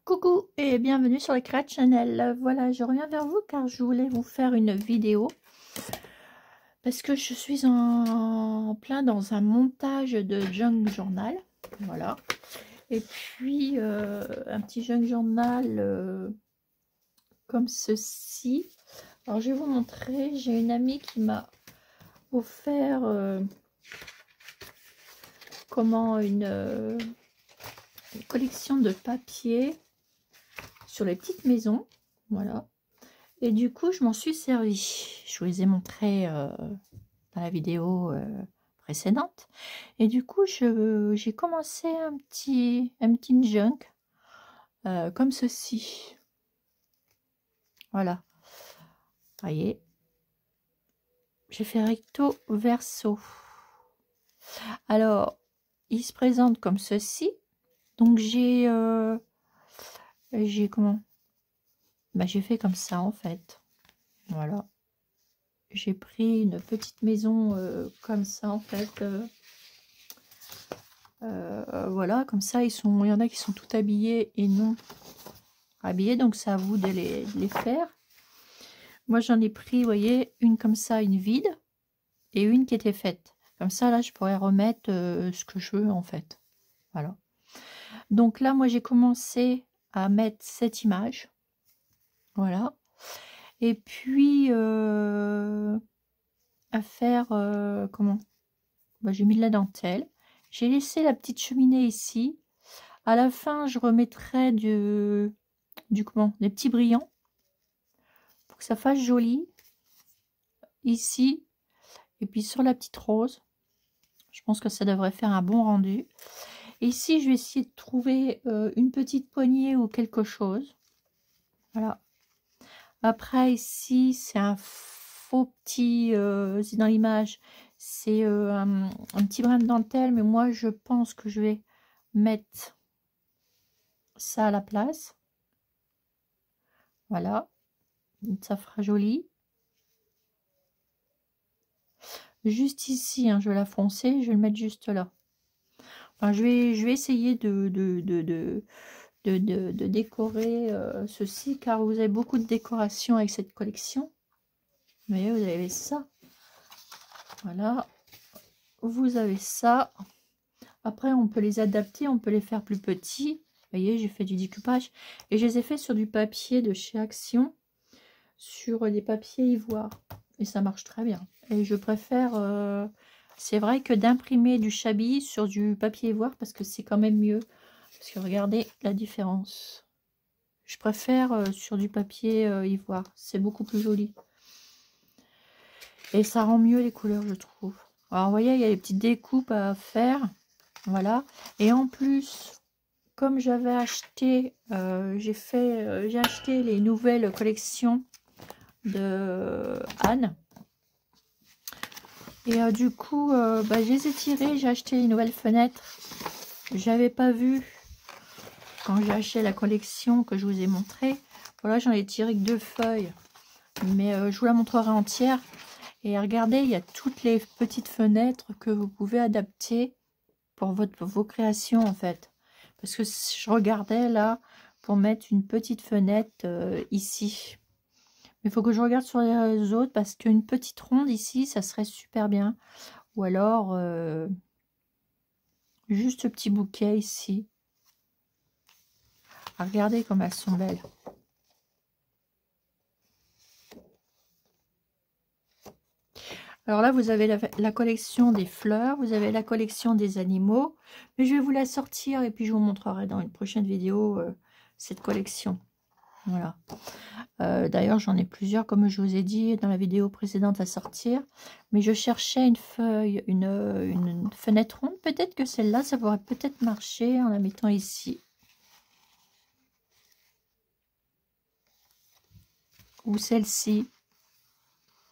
Coucou et bienvenue sur le Create Channel. Voilà, je reviens vers vous car je voulais vous faire une vidéo parce que je suis en plein dans un montage de junk journal. Voilà. Et puis un petit junk journal comme ceci. Alors je vais vous montrer. J'ai une amie qui m'a offert une collection de papier sur les petites maisons, voilà. Et du coup, je m'en suis servi. Je vous les ai montrés dans la vidéo précédente. Et du coup, j'ai commencé un petit junk comme ceci. Voilà. Voyez. J'ai fait recto verso. Alors, il se présente comme ceci. Donc, j'ai comment? Bah, j'ai fait comme ça en fait. Voilà. J'ai pris une petite maison comme ça en fait. Voilà, comme ça il y en a qui sont tout habillés et non habillés, donc c'est à vous de les faire. Moi j'en ai pris, vous voyez, une comme ça, une vide, et une qui était faite. Comme ça là je pourrais remettre ce que je veux en fait. Voilà. Donc là moi j'ai commencé à mettre cette image. Voilà. Et puis à faire comment, bah, j'ai mis de la dentelle, j'ai laissé la petite cheminée ici. À la fin je remettrai des petits brillants pour que ça fasse joli ici, et puis sur la petite rose je pense que ça devrait faire un bon rendu. Et ici je vais essayer de trouver une petite poignée ou quelque chose. Voilà. Après ici c'est un faux petit c'est dans l'image, c'est un petit brin de dentelle, mais moi je pense que je vais mettre ça à la place. Voilà, ça fera joli. Juste ici hein, je vais la foncer, je vais le mettre juste là. Enfin, je vais essayer de décorer ceci, car vous avez beaucoup de décoration avec cette collection. Mais vous avez ça, voilà, vous avez ça. Après on peut les adapter, on peut les faire plus petits. Vous voyez, j'ai fait du découpage et je les ai fait sur du papier de chez Action, sur des papiers ivoire, et ça marche très bien. Et je préfère c'est vrai que d'imprimer du Chabi sur du papier ivoire, parce que c'est quand même mieux. Parce que regardez la différence. Je préfère sur du papier ivoire. C'est beaucoup plus joli. Et ça rend mieux les couleurs, je trouve. Alors, vous voyez, il y a les petites découpes à faire. Voilà. Et en plus, comme j'avais acheté, j'ai acheté les nouvelles collections de Anne. Et du coup, je les ai tirées. J'ai acheté une nouvelle fenêtre. J'avais pas vu quand j'ai acheté la collection que je vous ai montré. Voilà, j'en ai tiré que 2 feuilles, mais je vous la montrerai entière. Et regardez, il y a toutes les petites fenêtres que vous pouvez adapter pour vos créations en fait. Parce que je regardais là pour mettre une petite fenêtre ici. Mais il faut que je regarde sur les autres, parce qu'une petite ronde ici, ça serait super bien. Ou alors juste ce petit bouquet ici. Ah, regardez comme elles sont belles. Alors là, vous avez la collection des fleurs, vous avez la collection des animaux. Mais je vais vous la sortir et puis je vous montrerai dans une prochaine vidéo cette collection. Voilà. D'ailleurs, j'en ai plusieurs, comme je vous ai dit dans la vidéo précédente, à sortir. Mais je cherchais une feuille, une fenêtre ronde. Peut-être que celle-là, ça pourrait peut-être marcher en la mettant ici. Ou celle-ci.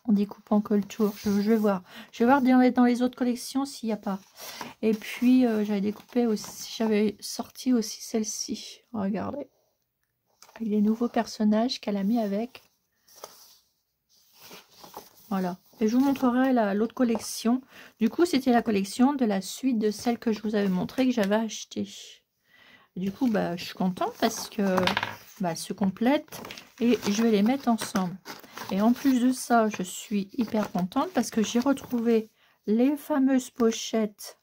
En découpant que le tour. Je vais voir. Je vais voir dans les autres collections s'il n'y a pas. Et puis, j'avais découpé aussi, j'avais sorti aussi celle-ci. Regardez. Avec les nouveaux personnages qu'elle a mis avec. Voilà. Et je vous montrerai l'autre collection. Du coup, c'était la collection de la suite de celle que je vous avais montré, que j'avais achetée. Et du coup, bah, je suis contente parce que bah, elles se complètent et je vais les mettre ensemble. Et en plus de ça, je suis hyper contente parce que j'ai retrouvé les fameuses pochettes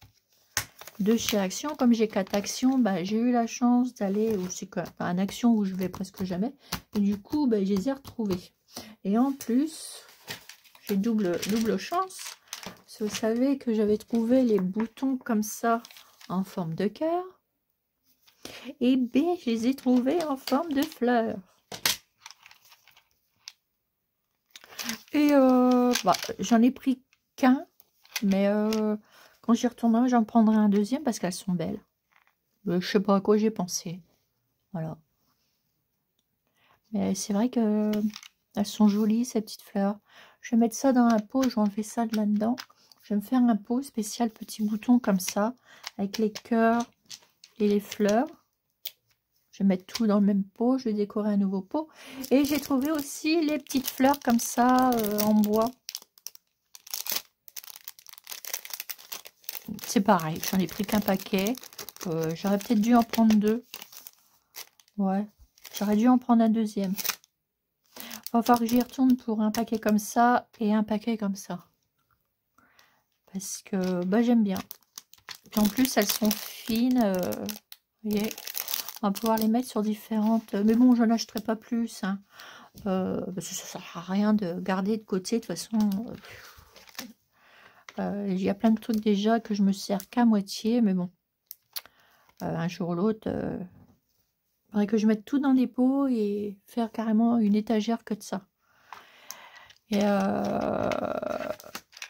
de chez Action. Comme j'ai 4 Actions, bah, j'ai eu la chance d'aller, ou c'est un Action où je vais presque jamais. Et du coup, bah, je les ai retrouvées. Et en plus, j'ai double chance. Parce que vous savez que j'avais trouvé les boutons comme ça en forme de cœur. Et B, je les ai trouvés en forme de fleurs. Et bah, j'en ai pris qu'un, mais quand j'y retournerai, j'en prendrai un deuxième parce qu'elles sont belles. Je sais pas à quoi j'ai pensé. Voilà. Mais c'est vrai que elles sont jolies, ces petites fleurs. Je vais mettre ça dans un pot, je vais enlever ça de là-dedans. Je vais me faire un pot spécial petit bouton comme ça, avec les cœurs et les fleurs. Je vais mettre tout dans le même pot, je vais décorer un nouveau pot. Et j'ai trouvé aussi les petites fleurs comme ça, en bois. C'est pareil, j'en ai pris qu'un paquet. J'aurais peut-être dû en prendre 2. Ouais, j'aurais dû en prendre un deuxième. Il va falloir que j'y retourne pour un paquet comme ça et un paquet comme ça. Parce que bah, j'aime bien. Et en plus, elles sont fines. Vous voyez, on va pouvoir les mettre sur différentes... Mais bon, je n'en achèterai pas plus. Hein. Parce que ça ne sert à rien de garder de côté. De toute façon, il y a plein de trucs déjà que je me sers qu'à moitié. Mais bon, un jour ou l'autre, il faudrait que je mette tout dans des pots et faire carrément une étagère que de ça. Et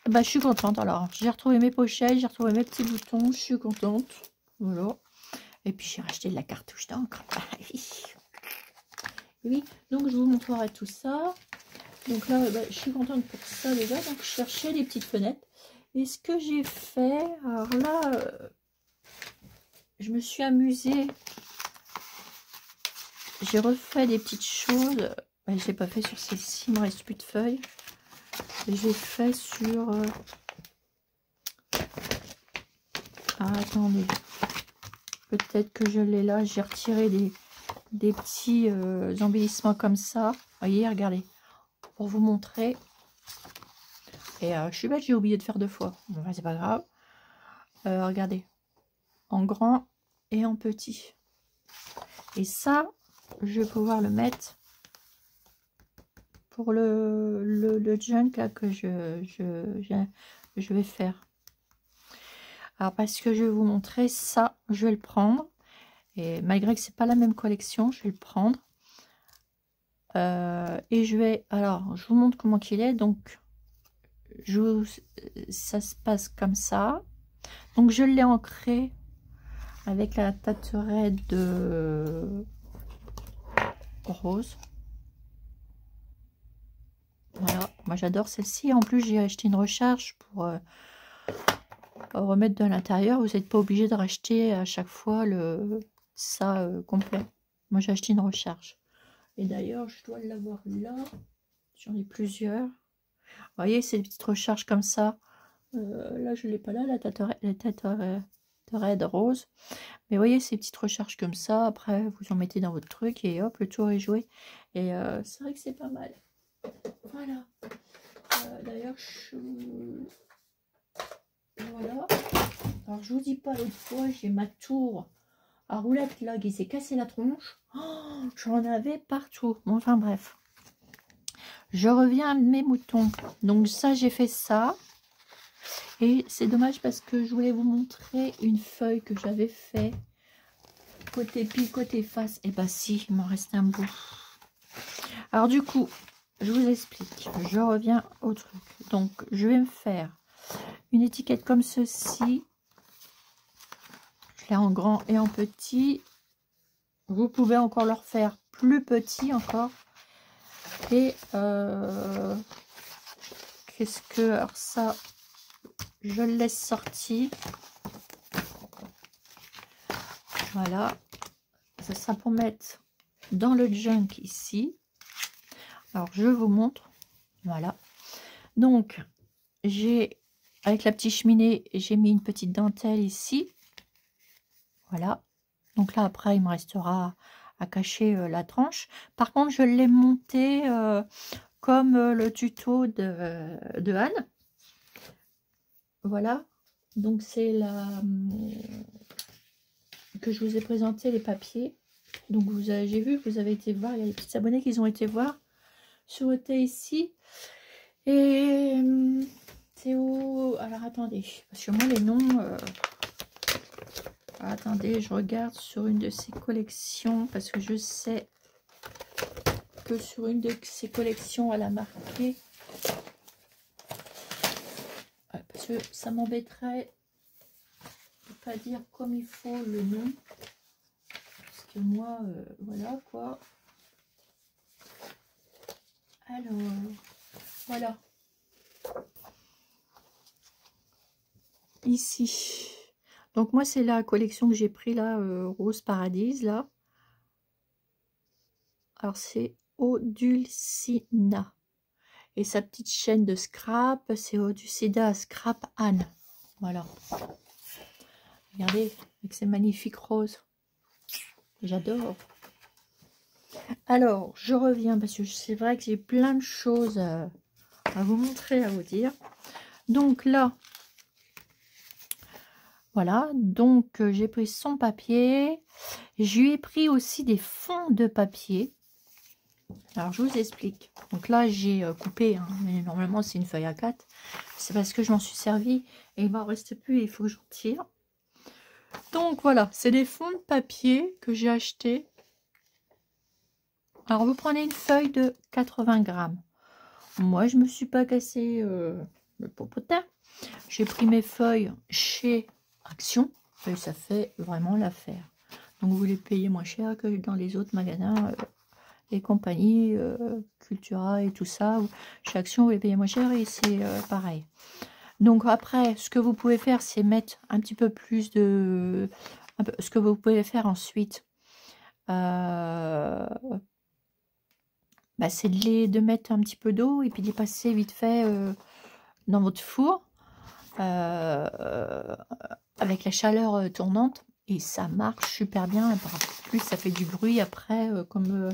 bah, je suis contente. Alors, j'ai retrouvé mes pochettes, j'ai retrouvé mes petits boutons. Je suis contente. Voilà. Et puis, j'ai racheté de la cartouche d'encre. Oui, donc je vous montrerai tout ça. Donc là, bah, je suis contente pour ça déjà. Donc, je cherchais les petites fenêtres. Et ce que j'ai fait, alors là, je me suis amusée. J'ai refait des petites choses. Bah, je l'ai pas fait sur celle-ci, il me reste plus de feuilles. J'ai fait sur... Ah, attendez. Peut-être que je l'ai là. J'ai retiré des petits embellissements comme ça. Voyez, regardez. Pour vous montrer. Et je suis bête, j'ai oublié de faire 2 fois. Bon, c'est pas grave. Regardez. En grand et en petit. Et ça, je vais pouvoir le mettre pour le junk là que je vais faire. Alors parce que je vais vous montrer ça, je vais le prendre. Et malgré que c'est pas la même collection, je vais le prendre. Et je vais... Alors, je vous montre comment qu'il est. Donc, ça se passe comme ça. Donc, je l'ai ancré avec la Taterette de rose. Voilà, moi j'adore celle-ci. En plus, j'ai acheté une recharge pour remettre de l'intérieur. Vous n'êtes pas obligé de racheter à chaque fois ça complet. Moi, j'ai acheté une recharge. Et d'ailleurs, je dois l'avoir là. J'en ai plusieurs. Vous voyez, c'est des petites recharges comme ça. Là, je ne l'ai pas là, la Taterette rose. Mais vous voyez, ces petites recharges comme ça. Après, vous en mettez dans votre truc et hop, le tour est joué. Et c'est vrai que c'est pas mal. Voilà. D'ailleurs, voilà. Alors, je vous dis pas, l'autre fois, j'ai ma tour à roulette là qui s'est cassé la tronche. Oh, j'en avais partout. Bon, enfin, bref. Je reviens à mes moutons. Donc, ça, j'ai fait ça. Et c'est dommage parce que je voulais vous montrer une feuille que j'avais fait. Côté pile, côté face. Et bah, si, il m'en reste un bout. Alors, du coup, je vous explique. Je reviens au truc. Donc, je vais me faire une étiquette comme ceci. Je l'ai en grand et en petit. Vous pouvez encore leur faire plus petit encore. Et qu'est-ce que... Alors ça, je le laisse sortir. Voilà. Ça sera pour mettre dans le junk ici. Alors, je vous montre. Voilà. Donc, j'ai, avec la petite cheminée, j'ai mis une petite dentelle ici. Voilà. Donc là, après, il me restera à cacher la tranche. Par contre, je l'ai monté comme le tuto de Anne. Voilà. Donc, c'est la que je vous ai présenté les papiers. Donc, j'ai vu que vous avez été voir. Il y a des petits abonnés qui ont été voir sur le thé ici. Et c'est où? Alors, attendez. Parce que moi, les noms... attendez, je regarde sur une de ces collections. Parce que je sais que sur une de ces collections, elle a marqué... Parce que ça m'embêterait de pas dire comme il faut le nom. Parce que moi, voilà quoi. Alors, voilà. Ici. Donc moi, c'est la collection que j'ai pris là, Rose Paradis, là. Alors, c'est Odulcina. Et sa petite chaîne de scrap, c'est Odulcina Scrap Anne. Voilà. Regardez, avec ces magnifiques roses. J'adore. Alors, je reviens parce que c'est vrai que j'ai plein de choses à vous montrer, à vous dire. Donc là, voilà. Donc, j'ai pris son papier. Je lui ai pris aussi des fonds de papier. Alors, je vous explique. Donc là, j'ai coupé, hein, mais normalement, c'est une feuille A4. C'est parce que je m'en suis servi et il m'en reste plus et il faut que j'en tire. Donc, voilà, c'est des fonds de papier que j'ai achetés. Alors, vous prenez une feuille de 80 grammes. Moi, je me suis pas cassé le popotin. J'ai pris mes feuilles chez Action et ça fait vraiment l'affaire. Donc, vous les payez moins cher que dans les autres magasins et compagnies, Cultura et tout ça. Chez Action, vous les payez moins cher et c'est pareil. Donc, après, ce que vous pouvez faire, c'est mettre un petit peu plus de... ce que vous pouvez faire ensuite, c'est de mettre un petit peu d'eau et puis de les passer vite fait dans votre four avec la chaleur tournante et ça marche super bien. En plus, ça fait du bruit après, comme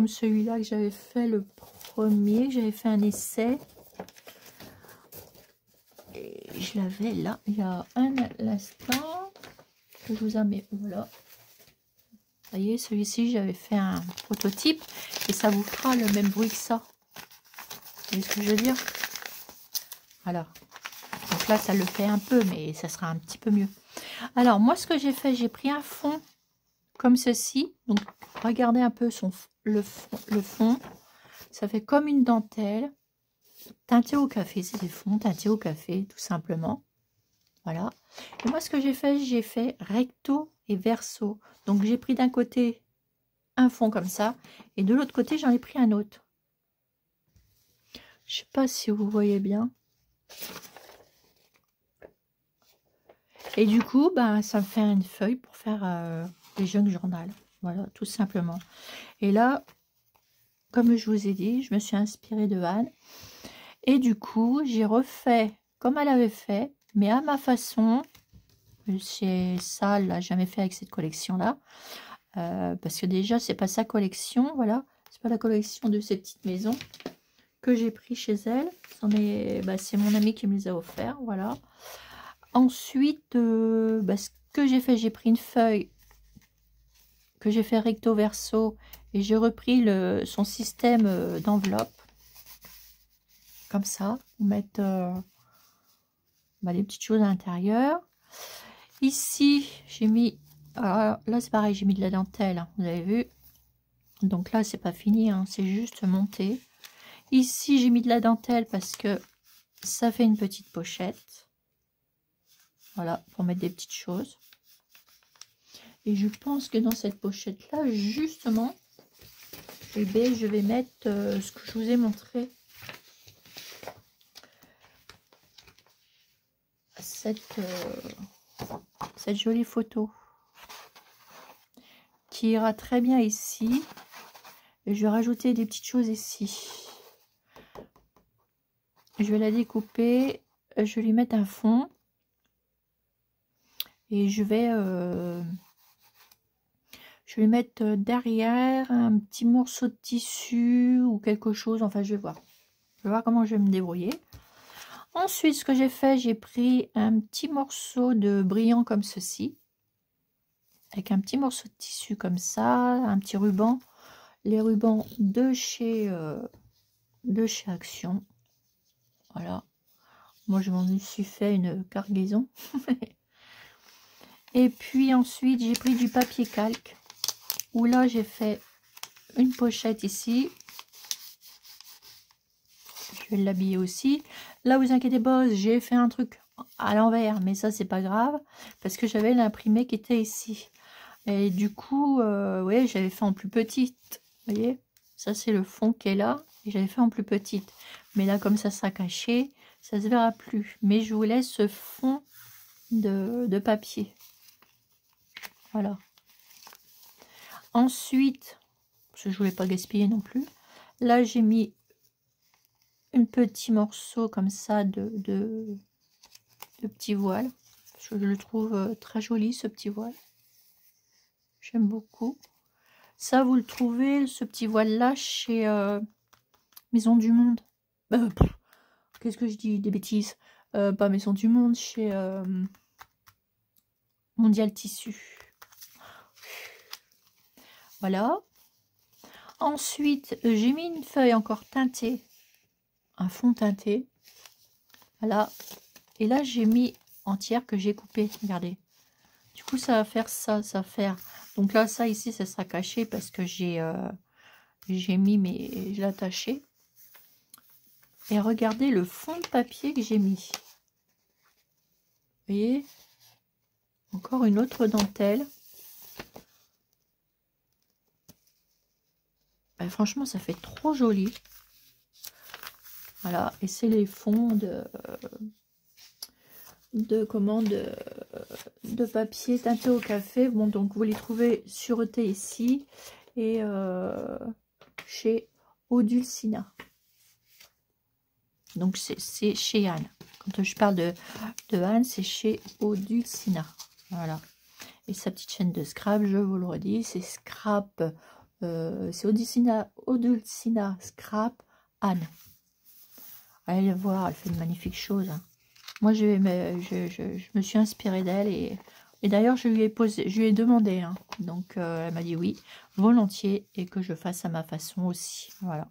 celui-là que j'avais fait le premier, j'avais fait un essai. Et je l'avais là, il y a un instant que je vous ai mis. Voilà. Vous voyez, celui-ci, j'avais fait un prototype et ça vous fera le même bruit que ça. Vous voyez ce que je veux dire? Voilà. Donc là, ça le fait un peu, mais ça sera un petit peu mieux. Alors, moi, ce que j'ai fait, j'ai pris un fond comme ceci. Donc, regardez un peu le fond. Ça fait comme une dentelle. Teinté au café, c'est des fonds teintés au café, tout simplement. Voilà. Et moi, ce que j'ai fait recto et verso. Donc, j'ai pris d'un côté un fond comme ça. Et de l'autre côté, j'en ai pris un autre. Je sais pas si vous voyez bien. Et du coup, ça me fait une feuille pour faire des junk journal. Voilà, tout simplement. Et là, comme je vous ai dit, je me suis inspirée de Anne. Et du coup, j'ai refait comme elle avait fait, mais à ma façon. C'est ça, elle l'a jamais fait avec cette collection-là. Parce que déjà, c'est pas sa collection, voilà. C'est pas la collection de ces petites maisons que j'ai pris chez elle. C'est mon ami qui me les a offerts, voilà. Ensuite, ce que j'ai fait, j'ai pris une feuille que j'ai fait recto verso et j'ai repris son système d'enveloppe. Comme ça, pour mettre des petites choses à l'intérieur. Ici, j'ai mis... Alors là, c'est pareil, j'ai mis de la dentelle, hein, vous avez vu. Donc là, c'est pas fini, hein, c'est juste monté. Ici, j'ai mis de la dentelle parce que ça fait une petite pochette. Voilà, pour mettre des petites choses. Et je pense que dans cette pochette-là, justement, je vais mettre ce que je vous ai montré. Cette jolie photo. Qui ira très bien ici. Et je vais rajouter des petites choses ici. Je vais la découper. Je vais lui mettre un fond. Et je vais Je vais mettre derrière un petit morceau de tissu ou quelque chose. Enfin, je vais voir. Je vais voir comment je vais me débrouiller. Ensuite, ce que j'ai fait, j'ai pris un petit morceau de brillant comme ceci. Avec un petit morceau de tissu comme ça, un petit ruban. Les rubans de chez Action. Voilà. Moi, je m'en suis fait une cargaison. Et puis ensuite, j'ai pris du papier calque. Où là, j'ai fait une pochette ici. Je vais l'habiller aussi. Là, vous inquiétez pas, j'ai fait un truc à l'envers. Mais ça, c'est pas grave. Parce que j'avais l'imprimé qui était ici. Et du coup, ouais, j'avais fait en plus petite. Vous voyez, ça, c'est le fond qui est là. Et j'avais fait en plus petite. Mais là, comme ça sera caché, ça se verra plus. Mais je vous laisse ce fond de papier. Voilà. Ensuite, parce que je voulais pas gaspiller non plus, là j'ai mis un petit morceau comme ça de petit voile. Parce que je le trouve très joli ce petit voile. J'aime beaucoup. Ça, vous le trouvez, ce petit voile là, chez Maison du Monde. Qu'est-ce que je dis? Des bêtises. Pas Maison du Monde, chez Mondial Tissu. Voilà. Ensuite, j'ai mis une feuille encore teintée, un fond teinté. Voilà. Et là, j'ai mis entière que j'ai coupé. Regardez. Du coup, ça va faire ça, ça va faire. Donc là, ça ici, ça sera caché parce que j'ai mis mes, je l'ai attaché. Et regardez le fond de papier que j'ai mis. Vous voyez? Encore une autre dentelle. Ben, franchement, ça fait trop joli. Voilà, et c'est les fonds de papier teinté au café. Bon, donc vous les trouvez sûreté ici et chez Odulcina. Donc c'est chez Anne. Quand je parle de Anne, c'est chez Odulcina. Voilà. Et sa petite chaîne de scrap, je vous le redis, c'est scrap. C'est Odulcina Scrap Anne. Allez voir, elle fait de magnifiques choses. Hein. Moi, je me suis inspirée d'elle et d'ailleurs, je lui ai demandé. Hein. Donc, elle m'a dit oui, volontiers, et que je fasse à ma façon aussi. Voilà.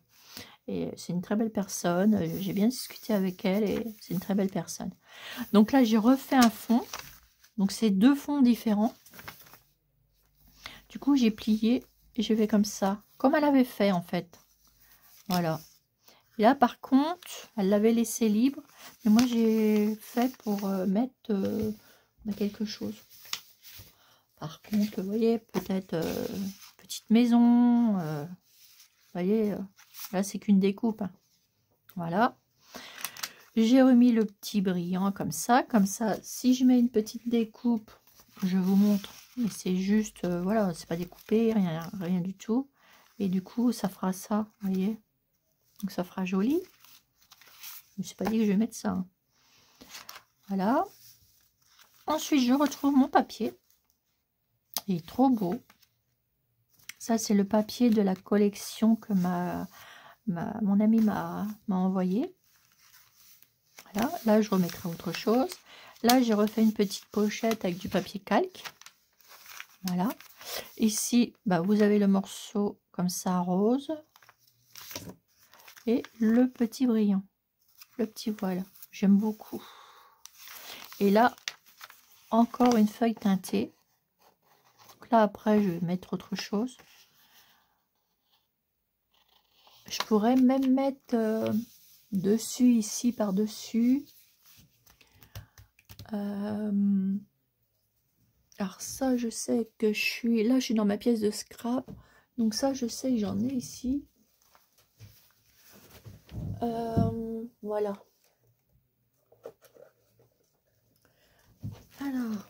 Et c'est une très belle personne. J'ai bien discuté avec elle et c'est une très belle personne. Donc là, j'ai refait un fond. Donc, c'est deux fonds différents. Du coup, j'ai plié et j'ai fait comme ça, comme elle avait fait en fait. Voilà. Et là, par contre, elle l'avait laissé libre. Mais moi, j'ai fait pour mettre quelque chose. Par contre, vous voyez, peut-être petite maison. Vous voyez, là, c'est qu'une découpe. Hein. Voilà. J'ai remis le petit brillant comme ça. Comme ça, si je mets une petite découpe, je vous montre. Mais c'est juste, voilà, c'est pas découpé, rien du tout. Et du coup, ça fera ça, vous voyez. Donc, ça fera joli. Je me suis pas dit que je vais mettre ça. Hein. Voilà. Ensuite, je retrouve mon papier. Il est trop beau. Ça, c'est le papier de la collection que mon ami m'a envoyé. Voilà. Là, je remettrai autre chose. Là, j'ai refait une petite pochette avec du papier calque. Voilà. Ici, bah, vous avez le morceau comme ça, rose. Et le petit brillant. Le petit voile. J'aime beaucoup. Et là, encore une feuille teintée. Donc là, après, je vais mettre autre chose. Je pourrais même mettre dessus, ici, par-dessus. Alors ça, je sais que je suis... Là, je suis dans ma pièce de scrap. Donc ça, je sais que j'en ai ici. Voilà. Alors...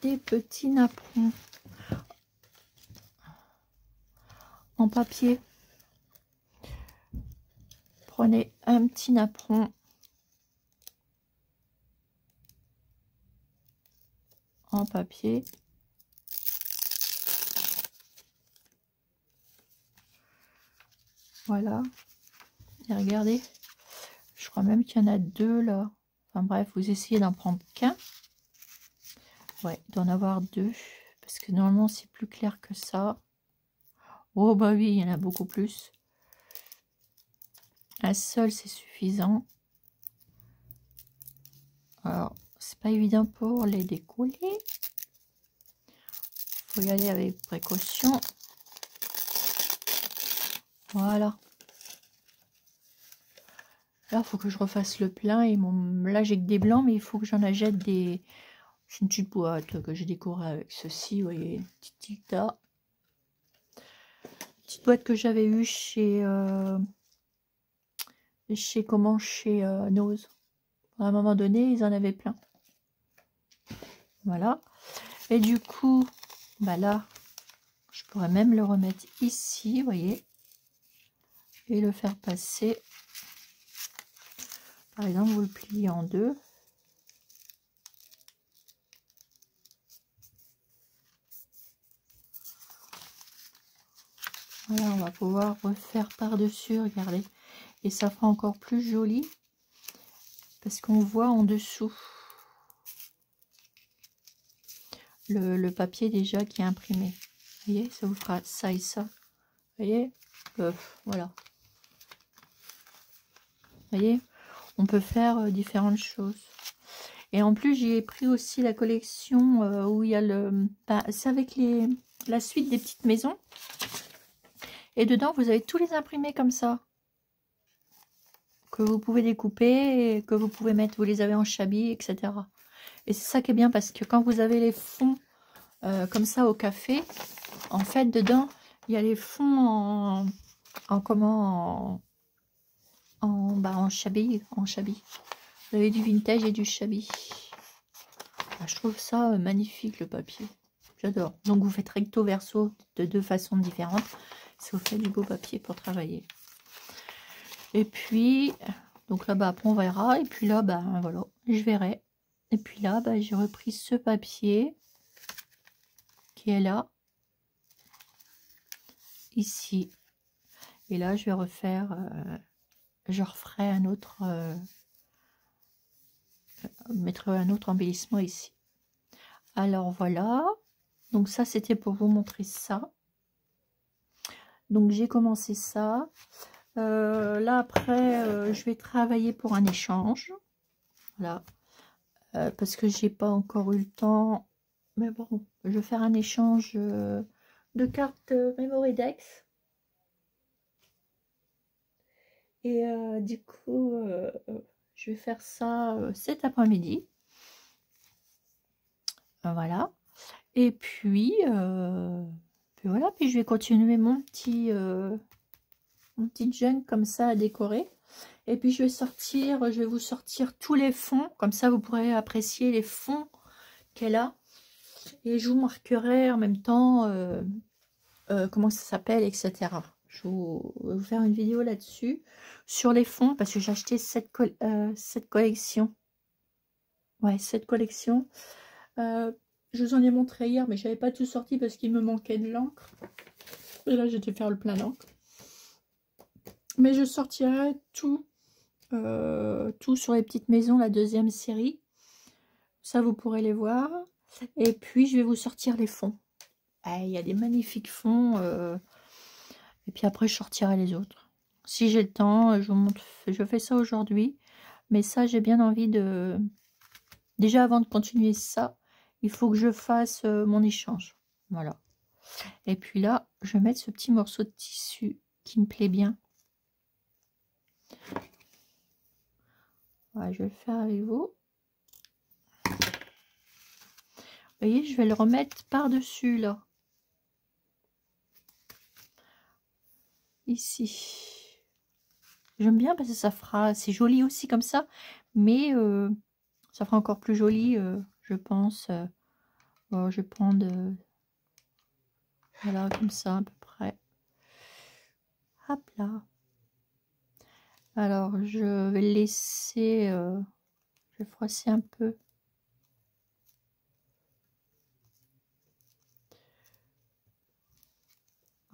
Des petits napperons. En papier. Prenez un petit napperon. en papier. Voilà. Et regardez, je crois même qu'il y en a 2 là. Enfin bref, vous essayez d'en prendre qu'un. Ouais, d'en avoir 2. Parce que normalement, c'est plus clair que ça. Oh bah oui, il y en a beaucoup plus. Un seul, c'est suffisant. Alors, c'est pas évident pour les décoller. Faut y aller avec précaution. Voilà. Là, il faut que je refasse le plein. Et là, j'ai que des blancs, mais il faut que j'en achète des... C'est une petite boîte que j'ai décorée avec ceci. Vous voyez, petite tas. Petite boîte que j'avais eue chez... chez Nose. À un moment donné, ils en avaient plein. Voilà. Et du coup, bah là, je pourrais même le remettre ici, vous voyez. Et le faire passer. Par exemple, vous le pliez en 2. Voilà, on va pouvoir refaire par-dessus, regardez. Et ça fera encore plus joli. Parce qu'on voit en dessous le papier déjà qui est imprimé. Vous voyez, ça vous fera ça et ça. Vous voyez, voilà. Vous voyez, on peut faire différentes choses. Et en plus, j'ai pris aussi la collection où il y a le... Bah, c'est avec la suite des petites maisons. Et dedans, vous avez tous les imprimés comme ça. Que vous pouvez découper, et que vous pouvez mettre, vous les avez en chablis, etc. Et c'est ça qui est bien parce que quand vous avez les fonds comme ça au café, en fait, dedans, il y a les fonds en chablis, Vous avez du vintage et du chablis. Je trouve ça magnifique, le papier. J'adore. Donc, vous faites recto verso de 2 façons différentes. Ça vous fait du beau papier pour travailler. Et puis, donc là-bas, après, on verra. Et puis là, ben voilà, je verrai. Et puis là, ben, j'ai repris ce papier qui est là. Ici. Et là, je vais refaire... je referai un autre... mettre un autre embellissement ici. Alors voilà, donc ça c'était pour vous montrer ça. Donc j'ai commencé ça. Là après, je vais travailler pour un échange. Voilà, parce que j'ai pas encore eu le temps. Mais bon, je vais faire un échange de cartes Memorydex. Et du coup, je vais faire ça cet après-midi. Voilà. Et puis voilà, puis je vais continuer mon petit junk comme ça à décorer. Et puis je vais vous sortir tous les fonds, comme ça vous pourrez apprécier les fonds qu'elle a. Et je vous marquerai en même temps comment ça s'appelle, etc. Je vais vous faire une vidéo là-dessus, sur les fonds, parce que j'ai acheté cette collection. Ouais, cette collection. Je vous en ai montré hier, mais je n'avais pas tout sorti parce qu'il me manquait de l'encre. Et là, j'ai dû faire le plein d'encre. Mais je sortirai tout, tout sur les petites maisons, la 2e série. Ça, vous pourrez les voir. Et puis, je vais vous sortir les fonds. Il y a des magnifiques fonds. Et puis après, je sortirai les autres. Si j'ai le temps, je vous montre. Je fais ça aujourd'hui. Mais ça, j'ai bien envie de... Déjà, avant de continuer ça, il faut que je fasse mon échange. Voilà. Et puis là, je vais mettre ce petit morceau de tissu qui me plaît bien. Voilà, je vais le faire avec vous. Vous voyez, je vais le remettre par-dessus, là. Ici. J'aime bien parce que ça fera... C'est joli aussi comme ça. Mais ça fera encore plus joli, je pense. Bon, je vais prendre... voilà, comme ça, à peu près. Hop là. Alors, je vais laisser... je vais froisser un peu.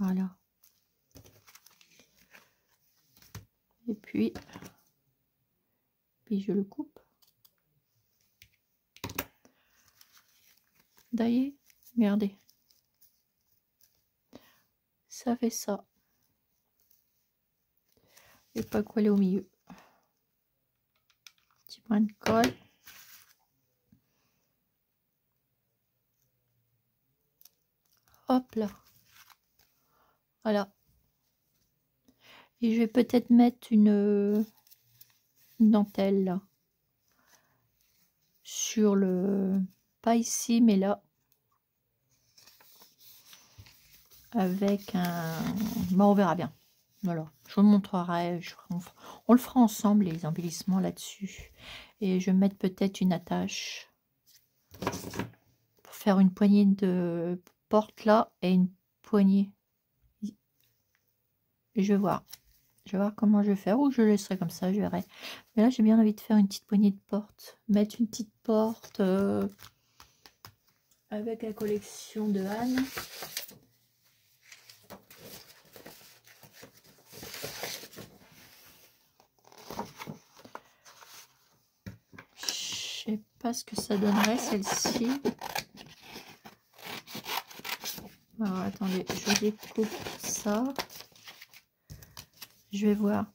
Voilà. Et puis je le coupe. D'ailleurs, regardez. Ça fait ça. Et pas coller au milieu. Petit brin de colle. Hop là. Voilà. Et je vais peut-être mettre une dentelle là. Sur le... Pas ici, mais là. Avec un... Bon, on verra bien. Voilà. Je vous montrerai. On le fera ensemble, les embellissements là-dessus. Et je vais mettre peut-être une attache. Pour faire une poignée de porte là. Et une poignée. Et je vais voir. Je vais voir comment je vais faire. Ou je laisserai comme ça, je verrai. Mais là, j'ai bien envie de faire une petite poignée de porte. Mettre une petite porte avec la collection de Anne. Je sais pas ce que ça donnerait celle-ci. Alors attendez, je découpe ça. Je vais voir.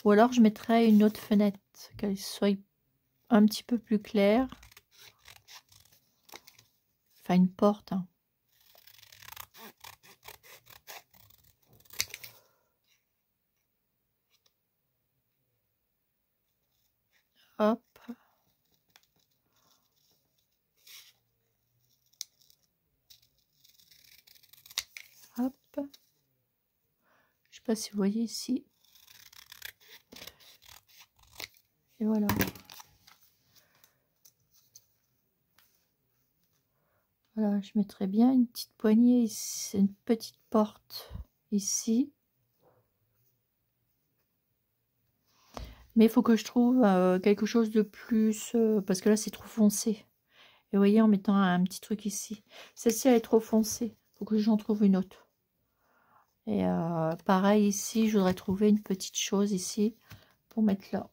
Ou alors je mettrai une autre fenêtre, qu'elle soit un petit peu plus claire. Enfin une porte. Hein. Hop. Hop. Je sais pas si vous voyez ici. Et voilà. Voilà, je mettrai bien une petite poignée ici, une petite porte ici. Mais il faut que je trouve quelque chose de plus, parce que là c'est trop foncé. Et vous voyez, en mettant un petit truc ici. Celle-ci elle est trop foncée. Il faut que j'en trouve une autre. Et pareil ici, je voudrais trouver une petite chose ici pour mettre là.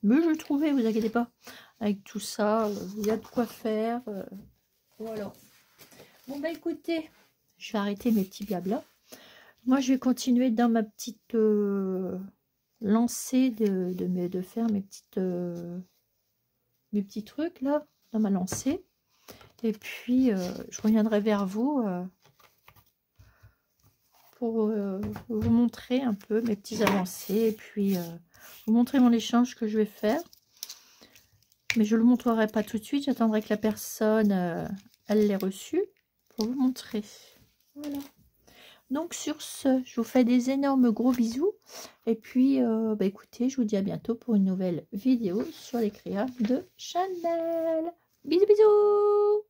Mais je vais trouver, vous inquiétez pas. Avec tout ça, il y a de quoi faire. Voilà. Bon bah écoutez, je vais arrêter mes petits blabla. Moi je vais continuer dans ma petite lancée de faire mes petits trucs là, dans ma lancée. Et puis je reviendrai vers vous pour vous montrer un peu mes petits avancées. Et puis vous montrer mon échange que je vais faire. Mais je ne le montrerai pas tout de suite. J'attendrai que la personne, elle l'ait reçu pour vous montrer. Voilà. Donc sur ce, je vous fais des énormes gros bisous. Et puis, bah écoutez, je vous dis à bientôt pour une nouvelle vidéo sur les créas de Chanel. Bisous, bisous!